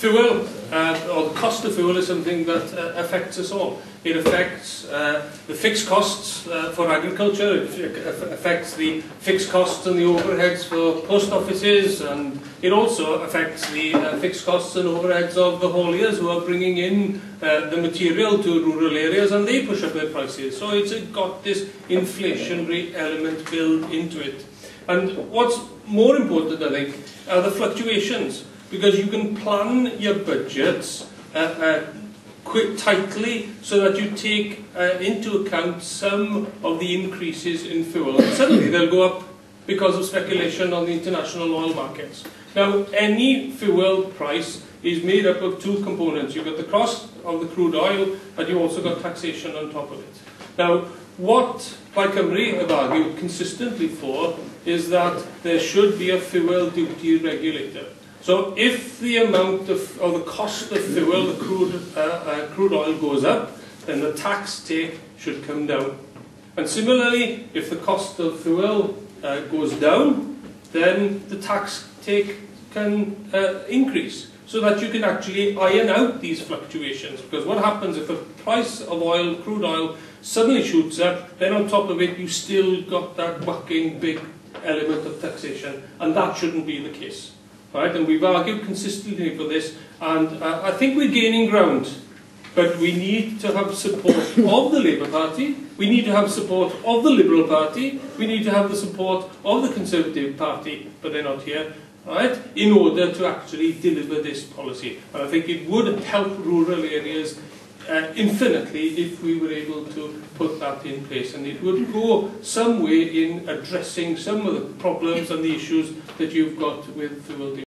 fuel, or the cost of fuel, is something that affects us all. It affects the fixed costs for agriculture, it affects the fixed costs and the overheads for post offices, and it also affects the fixed costs and overheads of the hauliers who are bringing in the material to rural areas, and they push up their prices. So it's got this inflationary element built into it. And what's more important, I think, are the fluctuations, because you can plan your budgets quite tightly so that you take into account some of the increases in fuel. And suddenly they'll go up because of speculation on the international oil markets. Now, any fuel price is made up of two components. You've got the cost of the crude oil, but you also got taxation on top of it. Now, what Plaid Cymru have argued consistently for is that there should be a fuel duty regulator. So if the amount of, or the cost of fuel, the crude oil goes up, then the tax take should come down. And similarly, if the cost of fuel goes down, then the tax take can increase, so that you can actually iron out these fluctuations. Because what happens if the price of oil, crude oil, suddenly shoots up, then on top of it you still got that whacking big element of taxation, and that shouldn't be the case. Right? And we've argued consistently for this, and I think we're gaining ground. But we need to have support of the Labour Party, we need to have support of the Liberal Party, we need to have the support of the Conservative Party, but they're not here, right, in order to actually deliver this policy. And I think it would help rural areas infinitely if we were able to put that in place, and it would go some way in addressing some of the problems and the issues that you've got with fuel.